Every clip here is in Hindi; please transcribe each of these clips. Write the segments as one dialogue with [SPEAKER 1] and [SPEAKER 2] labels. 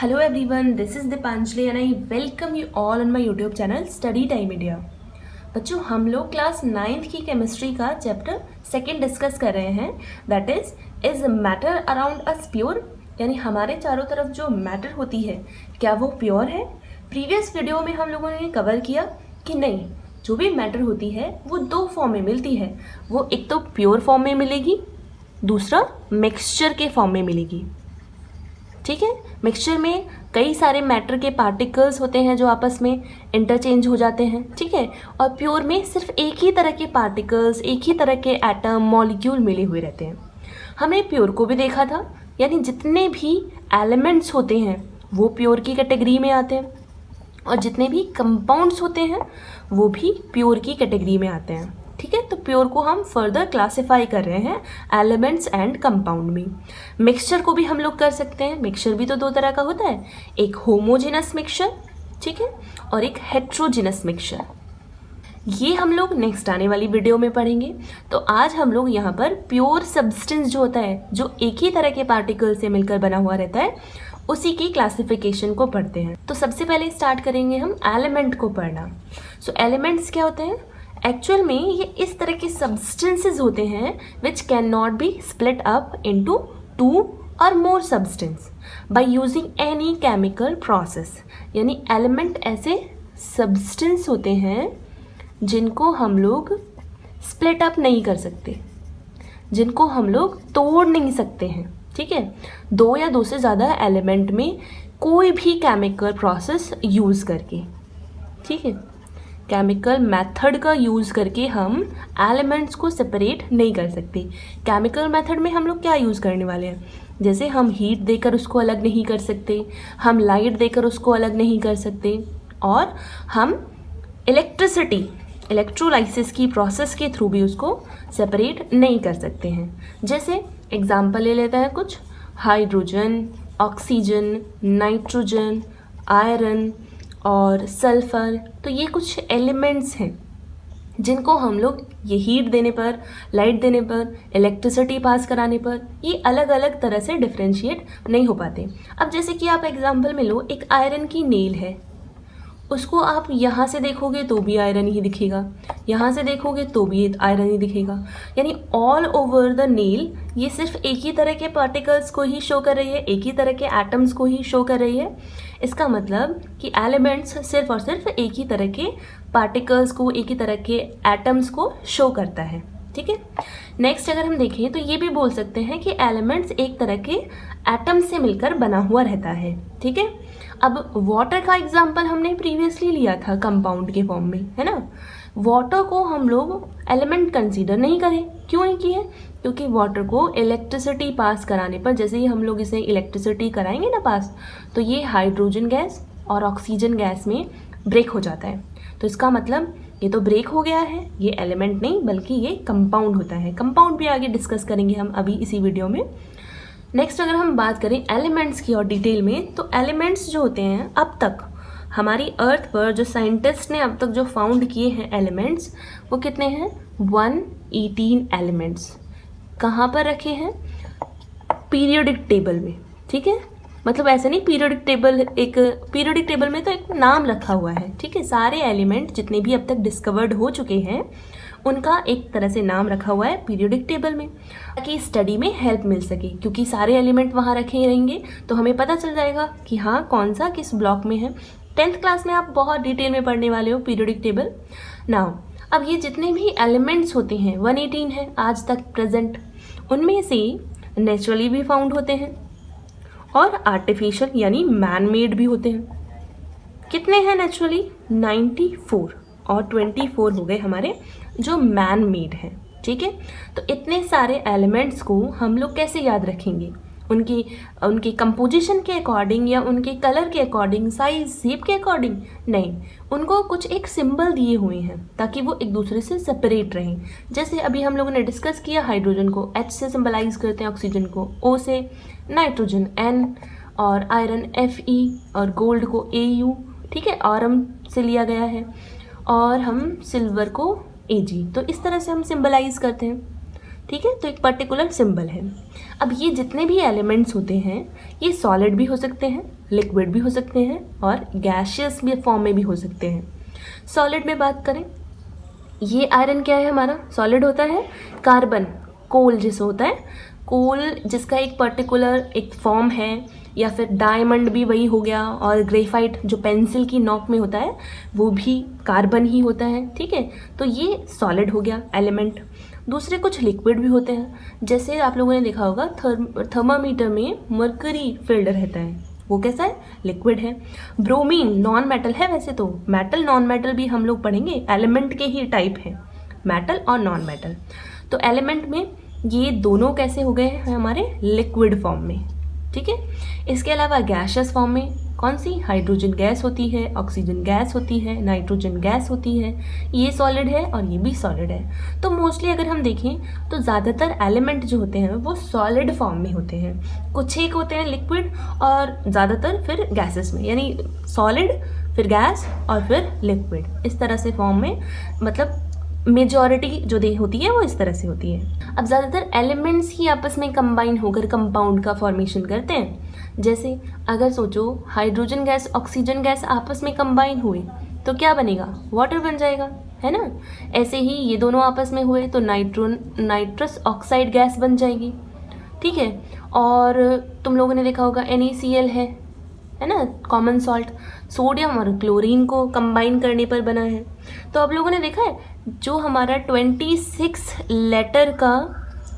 [SPEAKER 1] Hello everyone, this is Dipanjali and I welcome you all on my YouTube channel Study Time India। बच्चों हम लोग क्लास 9th की केमिस्ट्री का चैप्टर 2 डिस्कस कर रहे हैं, that is matter around us pure, यानी हमारे चारों तरफ जो मैटर होती है क्या वो प्योर है। प्रीवियस वीडियो में हम लोगों ने कवर किया कि नहीं, जो भी मैटर होती है वो दो फॉर्म में मिलती है। वो एक तो प्योर फॉर्म में मिलेगी, दूसरा मिक्सचर के फॉर्म में मिलेगी। ठीक है, मिक्सचर में कई सारे मैटर के पार्टिकल्स होते हैं जो आपस में इंटरचेंज हो जाते हैं। ठीक है, और प्योर में सिर्फ एक ही तरह के पार्टिकल्स, एक ही तरह के एटम, मॉलिक्यूल मिले हुए रहते हैं। हमने प्योर को भी देखा था, यानी जितने भी एलिमेंट्स होते हैं वो प्योर की कैटेगरी में आते हैं, और जितने भी कंपाउंड्स होते हैं वो भी प्योर की कैटेगरी में आते हैं। ठीक है, तो प्योर को हम फर्दर क्लासिफाई कर रहे हैं एलिमेंट्स एंड कंपाउंड में। मिक्सचर को भी हम लोग कर सकते हैं। मिक्सचर भी तो दो तरह का होता है, एक होमोजेनस मिक्सचर, ठीक है, और एक हेट्रोजेनस मिक्सचर। ये हम लोग नेक्स्ट आने वाली वीडियो में पढ़ेंगे। तो आज हम लोग यहाँ पर प्योर सब्सटेंस जो होता है, जो एक ही तरह के पार्टिकल से मिलकर बना हुआ रहता है, उसी की क्लासिफिकेशन को पढ़ते हैं। तो सबसे पहले स्टार्ट करेंगे हम एलिमेंट को पढ़ना। सो एलिमेंट्स क्या होते हैं? एक्चुअल में ये इस तरह के सब्सटेंसेस होते हैं which can not be split up into 2 और more substance by using any chemical process. यानी एलिमेंट ऐसे सब्सटेंस होते हैं जिनको हम लोग स्प्लिट अप नहीं कर सकते, जिनको हम लोग तोड़ नहीं सकते हैं। ठीक है, 2 या 2 से ज़्यादा एलिमेंट में कोई भी केमिकल प्रोसेस यूज़ करके, ठीक है, केमिकल मेथड का यूज़ करके हम एलिमेंट्स को सेपरेट नहीं कर सकते। केमिकल मेथड में हम लोग क्या यूज़ करने वाले हैं? जैसे हम हीट देकर उसको अलग नहीं कर सकते, हम लाइट देकर उसको अलग नहीं कर सकते, और हम इलेक्ट्रिसिटी, इलेक्ट्रोलाइसिस की प्रोसेस के थ्रू भी उसको सेपरेट नहीं कर सकते हैं। जैसे एग्जाम्पल ले लेते हैं कुछ, हाइड्रोजन, ऑक्सीजन, नाइट्रोजन, आयरन और सल्फर। तो ये कुछ एलिमेंट्स हैं जिनको हम लोग ये हीट देने पर, लाइट देने पर, इलेक्ट्रिसिटी पास कराने पर ये अलग अलग तरह से डिफ्रेंशिएट नहीं हो पाते। अब जैसे कि आप एग्जांपल में लो, एक आयरन की नेल है, उसको आप यहाँ से देखोगे तो भी आयरन ही दिखेगा, यहाँ से देखोगे तो भी आयरन ही दिखेगा। यानी ऑल ओवर द नेल ये सिर्फ एक ही तरह के पार्टिकल्स को ही शो कर रही है, एक ही तरह के एटम्स को ही शो कर रही है। इसका मतलब कि एलिमेंट्स सिर्फ और सिर्फ एक ही तरह के पार्टिकल्स को, एक ही तरह के एटम्स को शो करता है। ठीक है, नेक्स्ट अगर हम देखें तो ये भी बोल सकते हैं कि एलिमेंट्स एक तरह के एटम से मिलकर बना हुआ रहता है। ठीक है, अब वाटर का एग्जांपल हमने प्रीवियसली लिया था कंपाउंड के फॉर्म में, है ना। वाटर को हम लोग एलिमेंट कंसीडर नहीं करें। क्यों नहीं किए? क्योंकि वाटर को इलेक्ट्रिसिटी पास कराने पर, जैसे ही हम लोग इसे इलेक्ट्रिसिटी कराएंगे ना पास, तो ये हाइड्रोजन गैस और ऑक्सीजन गैस में ब्रेक हो जाता है। तो इसका मतलब ये तो ब्रेक हो गया है, ये एलिमेंट नहीं बल्कि ये कंपाउंड होता है। कंपाउंड भी आगे डिस्कस करेंगे हम अभी इसी वीडियो में। नेक्स्ट अगर हम बात करें एलिमेंट्स की और डिटेल में, तो एलिमेंट्स जो होते हैं अब तक हमारी अर्थ पर जो साइंटिस्ट ने अब तक जो फाउंड किए हैं एलिमेंट्स, वो कितने हैं? 118 एलिमेंट्स। कहाँ पर रखे हैं? पीरियोडिक टेबल में। ठीक है, मतलब ऐसे नहीं, पीरियोडिक टेबल, एक पीरियोडिक टेबल में तो एक नाम रखा हुआ है। ठीक है, सारे एलिमेंट जितने भी अब तक डिस्कवर्ड हो चुके हैं उनका एक तरह से नाम रखा हुआ है पीरियोडिक टेबल में, ताकि स्टडी में हेल्प मिल सके। क्योंकि सारे एलिमेंट वहाँ रखे रहेंगे तो हमें पता चल जाएगा कि हाँ कौन सा किस ब्लॉक में है। 10th क्लास में आप बहुत डिटेल में पढ़ने वाले हो पीरियोडिक टेबल। नाउ अब ये जितने भी एलिमेंट्स होते हैं 118 हैं आज तक प्रेजेंट, उनमें से नेचुरली भी फाउंड होते हैं और आर्टिफिशियल यानी मैन मेड भी होते हैं। कितने हैं नेचुरली? 94, और 24 हो गए हमारे जो मैन मेड हैं। ठीक है, तो इतने सारे एलिमेंट्स को हम लोग कैसे याद रखेंगे? उनकी कंपोजिशन के अकॉर्डिंग या उनके कलर के अकॉर्डिंग, साइज शेप के अकॉर्डिंग नहीं, उनको कुछ एक सिंबल दिए हुए हैं ताकि वो एक दूसरे से सेपरेट रहें। जैसे अभी हम लोगों ने डिस्कस किया, हाइड्रोजन को H से सिंबलाइज करते हैं, ऑक्सीजन को O से, नाइट्रोजन N, और आयरन Fe, और गोल्ड को Au। ठीक है, आरम से लिया गया है, और हम सिल्वर को Ag। तो इस तरह से हम सिंबलाइज करते हैं। ठीक है, तो एक पर्टिकुलर सिंबल है। अब ये जितने भी एलिमेंट्स होते हैं ये सॉलिड भी हो सकते हैं, लिक्विड भी हो सकते हैं और गैशियस भी फॉर्म में भी हो सकते हैं। सॉलिड में बात करें, ये आयरन क्या है हमारा, सॉलिड होता है। कार्बन कोल जैसे होता है, कोल जिसका एक पर्टिकुलर एक फॉर्म है, या फिर डायमंड भी वही हो गया, और ग्रेफाइट जो पेंसिल की नोक में होता है वो भी कार्बन ही होता है। ठीक है, तो ये सॉलिड हो गया एलिमेंट। दूसरे कुछ लिक्विड भी होते हैं, जैसे आप लोगों ने देखा होगा थर्मामीटर में मर्करी फिल्ड रहता है, वो कैसा है, लिक्विड है। ब्रोमीन नॉन मेटल है, वैसे तो मेटल नॉन मेटल भी हम लोग पढ़ेंगे, एलिमेंट के ही टाइप है मेटल और नॉन मेटल। तो एलिमेंट में ये दोनों कैसे हो गए हैं हमारे, लिक्विड फॉर्म में। ठीक है, इसके अलावा गैशियस फॉर्म में कौन सी, हाइड्रोजन गैस होती है, ऑक्सीजन गैस होती है, नाइट्रोजन गैस होती है, ये सॉलिड है और ये भी सॉलिड है। तो मोस्टली अगर हम देखें तो ज़्यादातर एलिमेंट जो होते हैं वो सॉलिड फॉर्म में होते हैं, कुछ एक होते हैं लिक्विड और ज़्यादातर फिर गैसेस में, यानी सॉलिड फिर गैस और फिर लिक्विड, इस तरह से फॉर्म में, मतलब मेजॉरिटी जो होती है वो इस तरह से होती है। अब ज़्यादातर एलिमेंट्स ही आपस में कंबाइन होकर कंपाउंड का फॉर्मेशन करते हैं। जैसे अगर सोचो हाइड्रोजन गैस ऑक्सीजन गैस आपस में कंबाइन हुए तो क्या बनेगा, वाटर बन जाएगा, है ना। ऐसे ही ये दोनों आपस में हुए तो नाइट्रस ऑक्साइड गैस बन जाएगी। ठीक है, और तुम लोगों ने देखा होगा NaCl है ना, कॉमन सॉल्ट, सोडियम और क्लोरीन को कंबाइन करने पर बना है। तो आप लोगों ने देखा है जो हमारा 26 लेटर का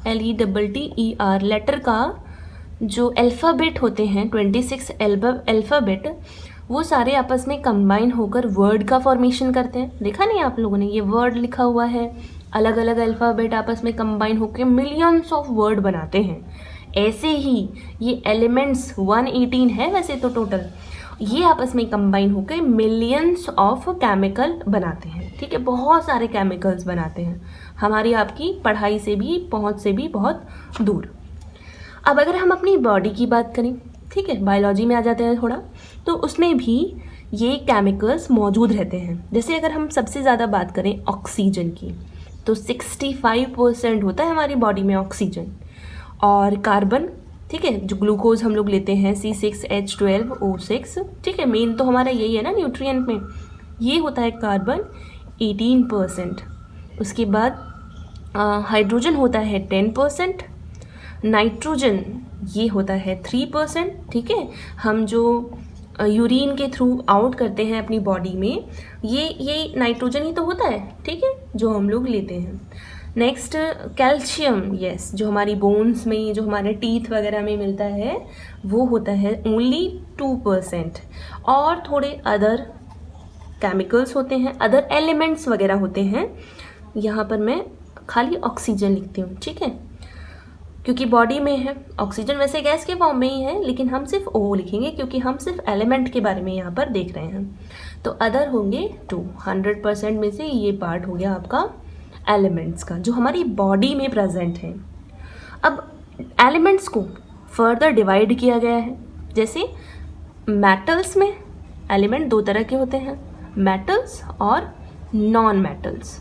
[SPEAKER 1] LETTER लेटर का जो अल्फ़ाबेट होते हैं, 26 अल्फ़ाबेट, वो सारे आपस में कंबाइन होकर वर्ड का फॉर्मेशन करते हैं। देखा नहीं आप लोगों ने, ये वर्ड लिखा हुआ है, अलग अलग अल्फ़ाबेट आपस में कंबाइन होकर मिलियंस ऑफ वर्ड बनाते हैं। ऐसे ही ये एलिमेंट्स 118 है वैसे तो टोटल, ये आपस में कंबाइन होकर मिलियंस ऑफ केमिकल बनाते हैं। ठीक है, बहुत सारे केमिकल्स बनाते हैं, हमारी आपकी पढ़ाई से भी, पहुंच से भी बहुत दूर। अब अगर हम अपनी बॉडी की बात करें, ठीक है, बायोलॉजी में आ जाते हैं थोड़ा, तो उसमें भी ये केमिकल्स मौजूद रहते हैं। जैसे अगर हम सबसे ज़्यादा बात करें ऑक्सीजन की, तो 65% होता है हमारी बॉडी में ऑक्सीजन, और कार्बन, ठीक है, जो ग्लूकोज हम लोग लेते हैं C6H12O6, ठीक है, मेन तो हमारा यही है ना न्यूट्रिएंट में, ये होता है कार्बन 18%। उसके बाद हाइड्रोजन होता है 10%, नाइट्रोजन ये होता है 3%। ठीक है, हम जो यूरिन के थ्रू आउट करते हैं अपनी बॉडी में, ये नाइट्रोजन ही तो होता है, ठीक है, जो हम लोग लेते हैं। नेक्स्ट कैल्शियम, यस, जो हमारी बोन्स में, जो हमारे टीथ वगैरह में मिलता है, वो होता है ओनली 2%। और थोड़े अदर केमिकल्स होते हैं, अदर एलिमेंट्स वगैरह होते हैं। यहाँ पर मैं खाली ऑक्सीजन लिखती हूँ, ठीक है, क्योंकि बॉडी में है। ऑक्सीजन वैसे गैस के फॉर्म में ही है, लेकिन हम सिर्फ O लिखेंगे क्योंकि हम सिर्फ एलिमेंट के बारे में यहाँ पर देख रहे हैं। तो अदर होंगे 200% में से ये पार्ट हो गया आपका एलिमेंट्स का, जो हमारी बॉडी में प्रेजेंट है। अब एलिमेंट्स को फर्दर डिवाइड किया गया है। जैसे मेटल्स में एलिमेंट दो तरह के होते हैं, मेटल्स और नॉन मेटल्स।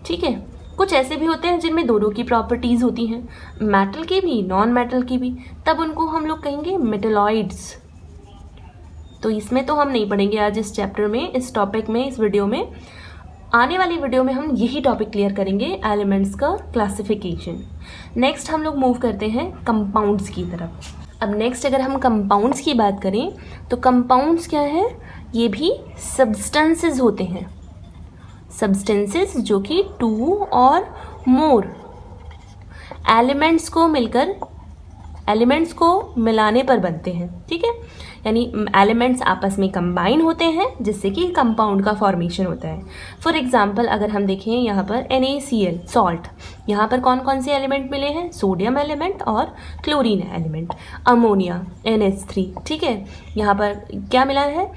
[SPEAKER 1] ठीक है, कुछ ऐसे भी होते हैं जिनमें दोनों की प्रॉपर्टीज़ होती हैं, मेटल की भी नॉन मेटल की भी, तब उनको हम लोग कहेंगे मेटलॉइड्स। तो इसमें तो हम नहीं पढ़ेंगे आज इस चैप्टर में, इस टॉपिक में, इस वीडियो में। आने वाली वीडियो में हम यही टॉपिक क्लियर करेंगे, एलिमेंट्स का क्लासिफिकेशन। नेक्स्ट हम लोग मूव करते हैं कंपाउंड्स की तरफ। अब नेक्स्ट अगर हम कंपाउंड्स की बात करें तो कंपाउंड्स क्या है, ये भी सब्सटेंसेस होते हैं। सब्सटेंसेस जो कि 2 और मोर एलिमेंट्स को मिलाने पर बनते हैं। ठीक है, यानी एलिमेंट्स आपस में कंबाइन होते हैं जिससे कि कंपाउंड का फॉर्मेशन होता है। फॉर एग्जांपल अगर हम देखें यहाँ पर NaCl सॉल्ट, यहाँ पर कौन कौन से एलिमेंट मिले हैं, सोडियम एलिमेंट और क्लोरीन एलिमेंट। अमोनिया NH3, ठीक है, यहाँ पर क्या मिला है,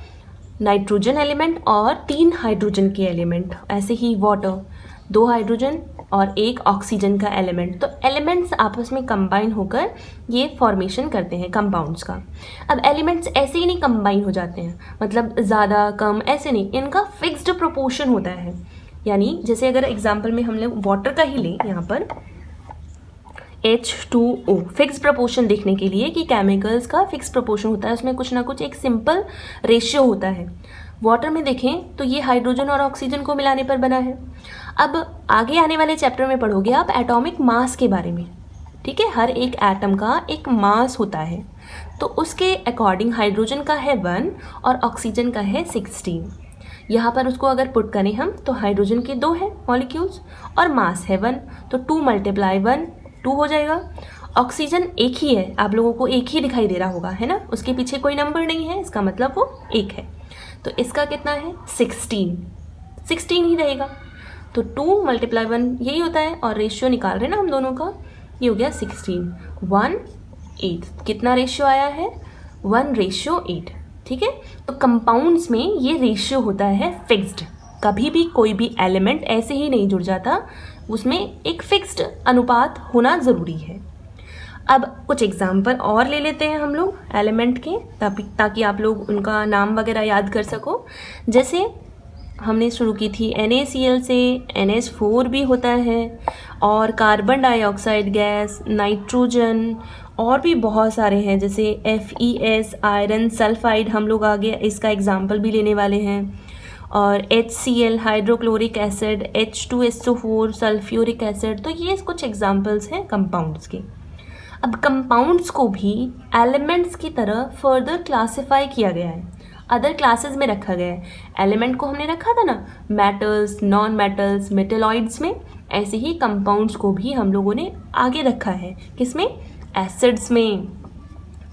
[SPEAKER 1] नाइट्रोजन एलिमेंट और 3 हाइड्रोजन के एलिमेंट। ऐसे ही वाटर, 2 हाइड्रोजन और 1 ऑक्सीजन का एलिमेंट। तो एलिमेंट्स आपस में कंबाइन होकर ये फॉर्मेशन करते हैं कंपाउंड्स का। अब एलिमेंट्स ऐसे ही नहीं कंबाइन हो जाते हैं, मतलब ज़्यादा कम ऐसे नहीं, इनका फिक्स्ड प्रोपोर्शन होता है। यानी जैसे अगर एग्जांपल में हम लोग वाटर का ही लें, यहाँ पर H2O फिक्स प्रोपोर्शन देखने के लिए कि केमिकल्स का फिक्स प्रोपोर्शन होता है, उसमें कुछ ना कुछ एक सिंपल रेशियो होता है। वाटर में देखें तो ये हाइड्रोजन और ऑक्सीजन को मिलाने पर बना है। अब आगे आने वाले चैप्टर में पढ़ोगे आप एटॉमिक मास के बारे में, ठीक है। हर एक एटम का एक मास होता है, तो उसके अकॉर्डिंग हाइड्रोजन का है 1 और ऑक्सीजन का है 16। यहाँ पर उसको अगर पुट करें हम तो हाइड्रोजन के 2 है मॉलिक्यूल्स और मास है 1, तो 2 × 1 2 हो जाएगा। ऑक्सीजन एक ही है, आप लोगों को एक ही दिखाई दे रहा होगा, है ना, उसके पीछे कोई नंबर नहीं है, इसका मतलब वो एक है। तो इसका कितना है 16 ही रहेगा। तो 2 × 1 यही होता है और रेशियो निकाल रहे हैं ना हम दोनों का, ये हो गया 16 1:8। कितना रेशियो आया है 1:8, ठीक है। तो कंपाउंड्स में ये रेशियो होता है फिक्स्ड, कभी भी कोई भी एलिमेंट ऐसे ही नहीं जुड़ जाता, उसमें एक फिक्स्ड अनुपात होना ज़रूरी है। अब कुछ एग्जाम्पल और ले लेते हैं हम लोग एलिमेंट के, ताकि आप लोग उनका नाम वगैरह याद कर सको। जैसे हमने शुरू की थी NaCl से NH4 भी होता है, और कार्बन डाइऑक्साइड गैस, नाइट्रोजन, और भी बहुत सारे हैं जैसे FeS, आयरन सल्फाइड, हम लोग आगे इसका एग्जाम्पल भी लेने वाले हैं, और HCl hydrochloric acid, H2SO4 sulphuric acid. तो ये कुछ एग्जाम्पल्स हैं कंपाउंड्स के। अब कंपाउंड्स को भी एलिमेंट्स की तरह फर्दर क्लासिफाई किया गया है, अदर क्लासेस में रखा गया है। एलिमेंट को हमने रखा था ना मेटल्स, नॉन मेटल्स, मेटेलॉइड्स में, ऐसे ही कंपाउंड्स को भी हम लोगों ने आगे रखा है। किसमें? एसिड्स में,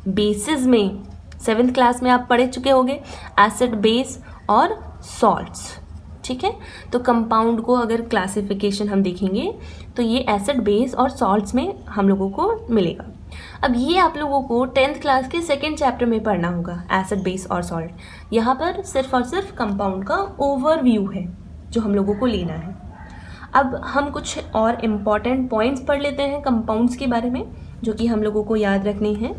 [SPEAKER 1] बेसिस में। 7th क्लास में आप पढ़ चुके होंगे एसिड, बेस और सॉल्ट्स, ठीक है। तो कंपाउंड को अगर क्लासिफिकेशन हम देखेंगे तो ये एसिड, बेस और सॉल्ट्स में हम लोगों को मिलेगा। अब ये आप लोगों को 10th क्लास के 2nd चैप्टर में पढ़ना होगा, एसिड, बेस और सॉल्ट। यहाँ पर सिर्फ और सिर्फ कंपाउंड का ओवरव्यू है जो हम लोगों को लेना है। अब हम कुछ और इम्पॉर्टेंट पॉइंट्स पढ़ लेते हैं कंपाउंड्स के बारे में, जो कि हम लोगों को याद रखने हैं।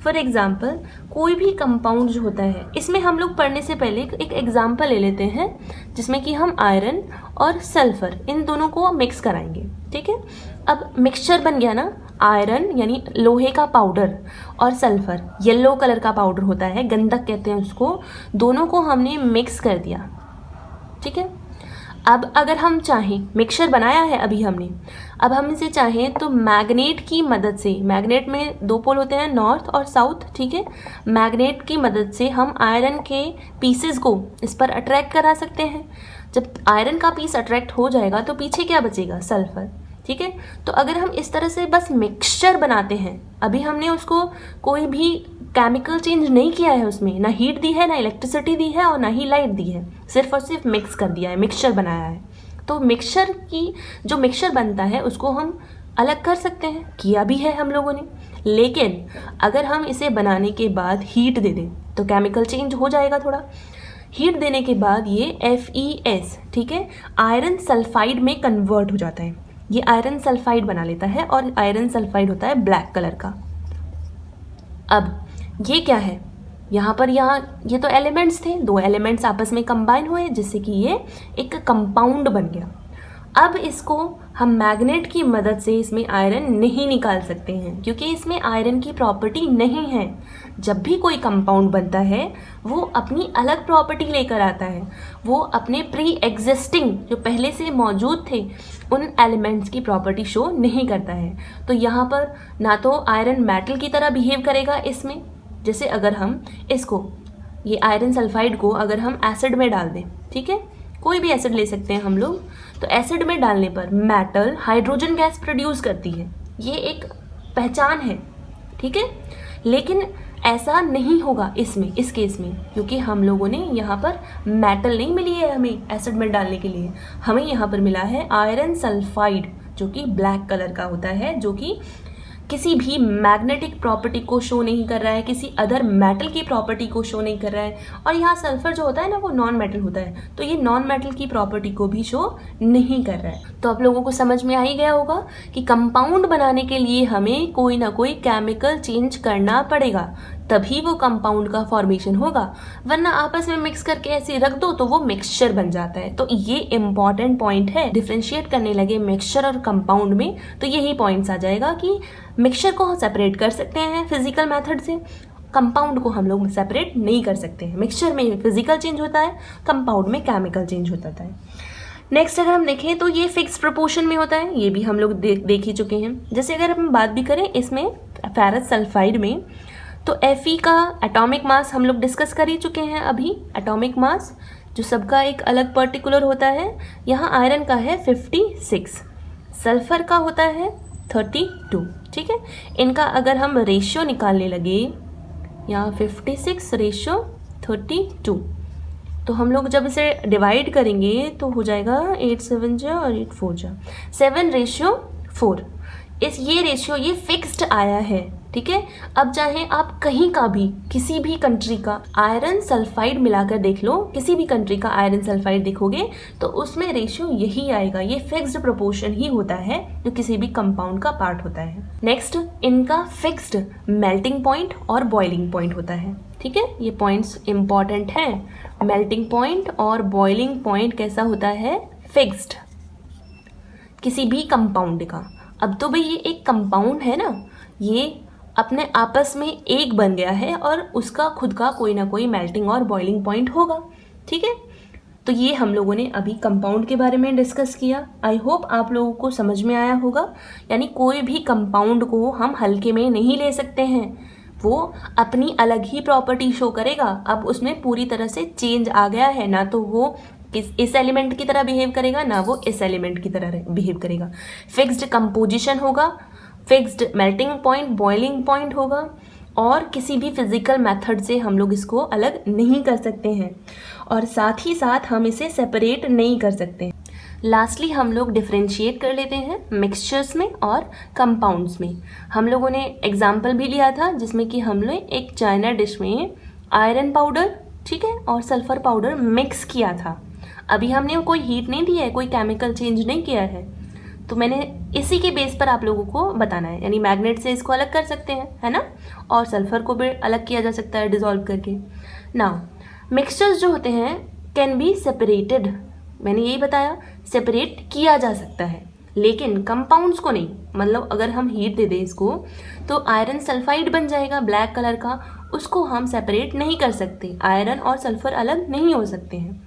[SPEAKER 1] फॉर एग्ज़ाम्पल कोई भी कंपाउंड जो होता है, इसमें हम लोग पढ़ने से पहले एक एग्जाम्पल ले लेते हैं जिसमें कि हम आयरन और सल्फ़र इन दोनों को मिक्स कराएंगे, ठीक है। अब मिक्सचर बन गया ना, आयरन यानी लोहे का पाउडर और सल्फ़र येलो कलर का पाउडर होता है, गंधक कहते हैं उसको, दोनों को हमने मिक्स कर दिया, ठीक है। अब अगर हम चाहें, मिक्सचर बनाया है अभी हमने, अब हम इसे चाहें तो मैग्नेट की मदद से, मैग्नेट में 2 पोल होते हैं, नॉर्थ और साउथ, ठीक है। मैग्नेट की मदद से हम आयरन के पीसेस को इस पर अट्रैक्ट करा सकते हैं। जब आयरन का पीस अट्रैक्ट हो जाएगा तो पीछे क्या बचेगा? सल्फर, ठीक है। तो अगर हम इस तरह से बस मिक्सचर बनाते हैं, अभी हमने उसको कोई भी केमिकल चेंज नहीं किया है, उसमें ना हीट दी है, ना इलेक्ट्रिसिटी दी है और ना ही लाइट दी है, सिर्फ और सिर्फ मिक्स कर दिया है, मिक्सचर बनाया है। तो मिक्सचर की जो मिक्सचर बनता है उसको हम अलग कर सकते हैं, किया भी है हम लोगों ने। लेकिन अगर हम इसे बनाने के बाद हीट दे दें तो केमिकल चेंज हो जाएगा थोड़ा। हीट देने के बाद ये FeS, ठीक है, आयरन सल्फाइड में कन्वर्ट हो जाता है। ये आयरन सल्फाइड बना लेता है और आयरन सल्फाइड होता है ब्लैक कलर का। अब ये क्या है? यहाँ ये तो एलिमेंट्स थे, 2 एलिमेंट्स आपस में कंबाइन हुए जिससे कि ये एक कंपाउंड बन गया। अब इसको हम मैग्नेट की मदद से इसमें आयरन नहीं निकाल सकते हैं, क्योंकि इसमें आयरन की प्रॉपर्टी नहीं है। जब भी कोई कंपाउंड बनता है वो अपनी अलग प्रॉपर्टी लेकर आता है, वो अपने प्री एग्जिस्टिंग जो पहले से मौजूद थे उन एलिमेंट्स की प्रॉपर्टी शो नहीं करता है। तो यहाँ पर ना तो आयरन मेटल की तरह बिहेव करेगा इसमें, जैसे अगर हम इसको, ये आयरन सल्फाइड को अगर हम एसिड में डाल दें, ठीक है, कोई भी एसिड ले सकते हैं हम लोग, तो एसिड में डालने पर मेटल हाइड्रोजन गैस प्रोड्यूस करती है, ये एक पहचान है, ठीक है। लेकिन ऐसा नहीं होगा इस केस में, क्योंकि हम लोगों ने यहाँ पर मेटल नहीं मिली है हमें एसिड में डालने के लिए, हमें यहाँ पर मिला है आयरन सल्फाइड जो कि ब्लैक कलर का होता है, जो कि किसी भी मैग्नेटिक प्रॉपर्टी को शो नहीं कर रहा है, किसी अदर मेटल की प्रॉपर्टी को शो नहीं कर रहा है। और यहाँ सल्फर जो होता है ना वो नॉन मेटल होता है, तो ये नॉन मेटल की प्रॉपर्टी को भी शो नहीं कर रहा है। तो आप लोगों को समझ में आ ही गया होगा कि कंपाउंड बनाने के लिए हमें कोई ना कोई केमिकल चेंज करना पड़ेगा, तभी वो कंपाउंड का फॉर्मेशन होगा, वरना आपस में मिक्स करके ऐसे रख दो तो वो मिक्सचर बन जाता है। तो ये इंपॉर्टेंट पॉइंट है, डिफ्रेंशिएट करने लगे मिक्सचर और कंपाउंड में तो यही पॉइंट्स आ जाएगा कि मिक्सचर को हम सेपरेट कर सकते हैं फिजिकल मेथड से, कंपाउंड को हम लोग सेपरेट नहीं कर सकते हैं। मिक्सचर में फिजिकल चेंज होता है, कंपाउंड में केमिकल चेंज होता है। नेक्स्ट अगर हम देखें तो ये फिक्स प्रोपोर्शन में होता है, ये भी हम लोग देख ही चुके हैं। जैसे अगर हम बात भी करें इसमें फेरस सल्फाइड में, तो Fe का एटॉमिक मास हम लोग डिस्कस कर ही चुके हैं अभी। एटॉमिक मास जो सबका एक अलग पर्टिकुलर होता है, यहाँ आयरन का है 56, सल्फर का होता है 32, ठीक है। इनका अगर हम रेशियो निकालने लगे, यहाँ 56 रेशियो 32, तो हम लोग जब इसे डिवाइड करेंगे तो हो जाएगा 8 7 जा और 8 4 जा 7:4। ये रेशियो ये फिक्स्ड आया है, ठीक है। अब चाहे आप कहीं का भी किसी भी कंट्री का आयरन सल्फाइड मिलाकर देख लो, किसी भी कंट्री का आयरन सल्फाइड देखोगे तो उसमें रेशियो यही आएगा। ये फिक्स्ड प्रोपोर्शन ही होता है जो किसी भी कंपाउंड का पार्ट होता है। नेक्स्ट, इनका फिक्स्ड मेल्टिंग पॉइंट और बॉइलिंग पॉइंट होता है, ठीक है। ये पॉइंट्स इंपॉर्टेंट हैं। मेल्टिंग पॉइंट और बॉइलिंग पॉइंट कैसा होता है? फिक्स्ड किसी भी कंपाउंड का। अब तो भाई ये एक कंपाउंड है ना, ये अपने आपस में एक बन गया है और उसका खुद का कोई ना कोई मेल्टिंग और बॉइलिंग पॉइंट होगा, ठीक है। तो ये हम लोगों ने अभी कंपाउंड के बारे में डिस्कस किया। आई होप आप लोगों को समझ में आया होगा। यानी कोई भी कंपाउंड को हम हल्के में नहीं ले सकते हैं, वो अपनी अलग ही प्रॉपर्टी शो करेगा। अब उसमें पूरी तरह से चेंज आ गया है, ना तो वो इस एलिमेंट की तरह बिहेव करेगा, ना वो इस एलिमेंट की तरह बिहेव करेगा। फिक्स्ड कंपोजिशन होगा, fixed melting point, boiling point होगा, और किसी भी फिजिकल मेथड से हम लोग इसको अलग नहीं कर सकते हैं, और साथ ही साथ हम इसे सेपरेट नहीं कर सकते। लास्टली हम लोग डिफ्रेंशिएट कर लेते हैं मिक्सचर्स में और कंपाउंड्स में। हम लोगों ने एग्जाम्पल भी लिया था जिसमें कि हम लोग एक चाइना डिश में आयरन पाउडर, ठीक है, और सल्फर पाउडर मिक्स किया था। अभी हमने कोई हीट नहीं दिया है, कोई केमिकल चेंज नहीं किया है, तो मैंने इसी के बेस पर आप लोगों को बताना है। यानी मैग्नेट से इसको अलग कर सकते हैं, है ना, और सल्फर को भी अलग किया जा सकता है डिसॉल्व करके। नाउ मिक्सचर्स जो होते हैं कैन बी सेपरेटेड, मैंने यही बताया, सेपरेट किया जा सकता है, लेकिन कंपाउंड्स को नहीं। मतलब अगर हम हीट दे दें इसको तो आयरन सल्फाइड बन जाएगा ब्लैक कलर का, उसको हम सेपरेट नहीं कर सकते। आयरन और सल्फर अलग नहीं हो सकते हैं।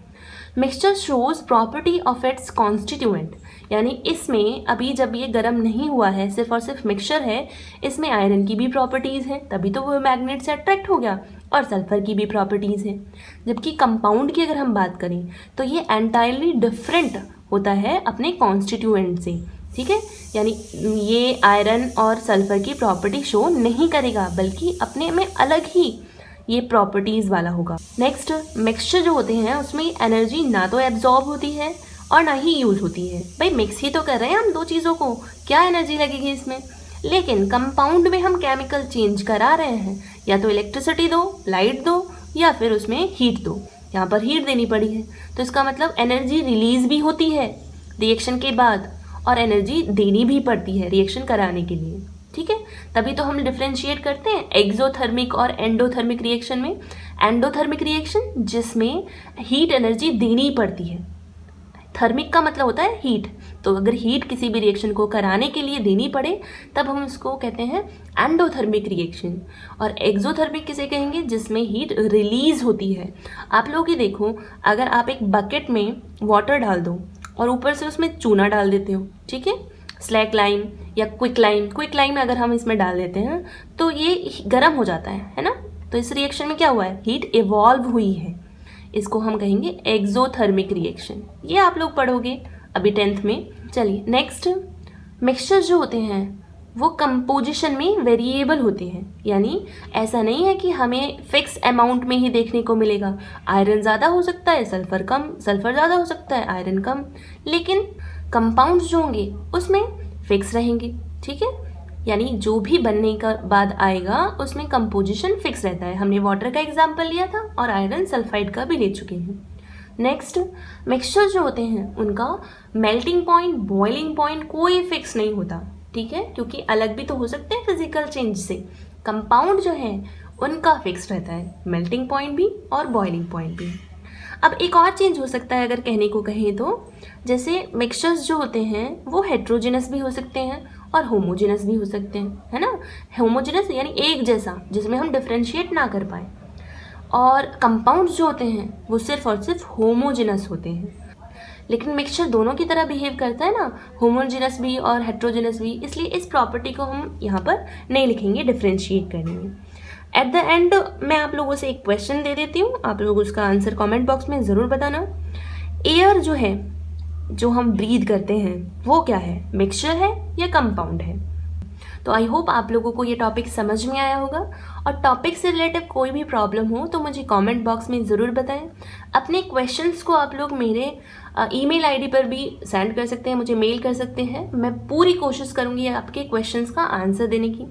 [SPEAKER 1] Mixture shows property of its constituent, यानी इसमें अभी जब ये गर्म नहीं हुआ है, सिर्फ और सिर्फ मिक्सचर है, इसमें आयरन की भी प्रॉपर्टीज़ हैं, तभी तो वो मैग्नेट से अट्रैक्ट हो गया, और सल्फर की भी प्रॉपर्टीज़ हैं। जबकि कंपाउंड की अगर हम बात करें तो ये एंटायरली डिफरेंट होता है अपने कॉन्स्टिट्यूएंट से, ठीक है। यानी ये आयरन और सल्फर की प्रॉपर्टी शो नहीं करेगा, बल्कि अपने में अलग ही ये प्रॉपर्टीज़ वाला होगा। नेक्स्ट, मिक्सचर जो होते हैं उसमें एनर्जी ना तो एब्जॉर्ब होती है और ना ही यूज होती है। भाई मिक्स ही तो कर रहे हैं हम दो चीज़ों को, क्या एनर्जी लगेगी इसमें। लेकिन कंपाउंड में हम केमिकल चेंज करा रहे हैं, या तो इलेक्ट्रिसिटी दो, लाइट दो, या फिर उसमें हीट दो। यहाँ पर हीट देनी पड़ी है, तो इसका मतलब एनर्जी रिलीज भी होती है रिएक्शन के बाद, और एनर्जी देनी भी पड़ती है रिएक्शन कराने के लिए, ठीक है। तभी तो हम डिफ्रेंशिएट करते हैं एक्सोथर्मिक और एंडोथर्मिक रिएक्शन में। एंडोथर्मिक रिएक्शन जिसमें हीट एनर्जी देनी पड़ती है, थर्मिक का मतलब होता है हीट, तो अगर हीट किसी भी रिएक्शन को कराने के लिए देनी पड़े तब हम उसको कहते हैं एंडोथर्मिक रिएक्शन। और एक्सोथर्मिक किसे कहेंगे? जिसमें हीट रिलीज होती है। आप लोग ही देखो, अगर आप एक बकेट में वाटर डाल दो और ऊपर से उसमें चूना डाल देते हो, ठीक है, स्लैक लाइम या क्विक लाइम अगर हम इसमें डाल देते हैं तो ये गर्म हो जाता है ना। तो इस रिएक्शन में क्या हुआ है? हीट इवॉल्व हुई है, इसको हम कहेंगे एक्सोथर्मिक रिएक्शन। ये आप लोग पढ़ोगे अभी 10th में। चलिए नेक्स्ट, मिक्सचर जो होते हैं वो कंपोजिशन में वेरिएबल होते हैं, यानी ऐसा नहीं है कि हमें फिक्स अमाउंट में ही देखने को मिलेगा। आयरन ज़्यादा हो सकता है, सल्फर कम, सल्फर ज़्यादा हो सकता है, आयरन कम, लेकिन कंपाउंड्स जो होंगे उसमें फिक्स रहेंगे, ठीक है। यानी जो भी बनने का बाद आएगा उसमें कंपोजिशन फिक्स रहता है। हमने वाटर का एग्जाम्पल लिया था और आयरन सल्फाइड का भी ले चुके हैं। नेक्स्ट, मिक्सचर जो होते हैं उनका मेल्टिंग पॉइंट, बॉइलिंग पॉइंट कोई फिक्स नहीं होता, ठीक है, क्योंकि अलग भी तो हो सकते हैं फिजिकल चेंज से। कंपाउंड जो है उनका फिक्स रहता है, मेल्टिंग पॉइंट भी और बॉइलिंग पॉइंट भी। अब एक और चेंज हो सकता है अगर कहने को कहें तो, जैसे मिक्सचर्स जो होते हैं वो हेट्रोजिनस भी हो सकते हैं और होमोजिनस भी हो सकते हैं, है ना। होमोजिनस यानी एक जैसा, जिसमें हम डिफ्रेंशिएट ना कर पाए, और कंपाउंड्स जो होते हैं वो सिर्फ और सिर्फ होमोजिनस होते हैं। लेकिन मिक्सचर दोनों की तरह बिहेव करता है ना, होमोजिनस भी और हेट्रोजिनस भी, इसलिए इस प्रॉपर्टी को हम यहाँ पर नहीं लिखेंगे, डिफ्रेंशिएट करेंगे। एट द एंड मैं आप लोगों से एक क्वेश्चन दे देती हूँ, आप लोग उसका आंसर कमेंट बॉक्स में ज़रूर बताना। एयर जो है, जो हम ब्रीथ करते हैं, वो क्या है, मिक्सचर है या कंपाउंड है? तो आई होप आप लोगों को ये टॉपिक समझ में आया होगा, और टॉपिक से रिलेटेड कोई भी प्रॉब्लम हो तो मुझे कमेंट बॉक्स में ज़रूर बताएं। अपने क्वेश्चंस को आप लोग मेरे ईमेल आईडी पर भी सेंड कर सकते हैं, मुझे मेल कर सकते हैं। मैं पूरी कोशिश करूँगी आपके क्वेश्चंस का आंसर देने की।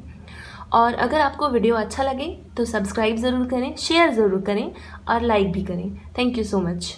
[SPEAKER 1] और अगर आपको वीडियो अच्छा लगे तो सब्सक्राइब ज़रूर करें, शेयर ज़रूर करें और लाइक भी करें। Thank you so much.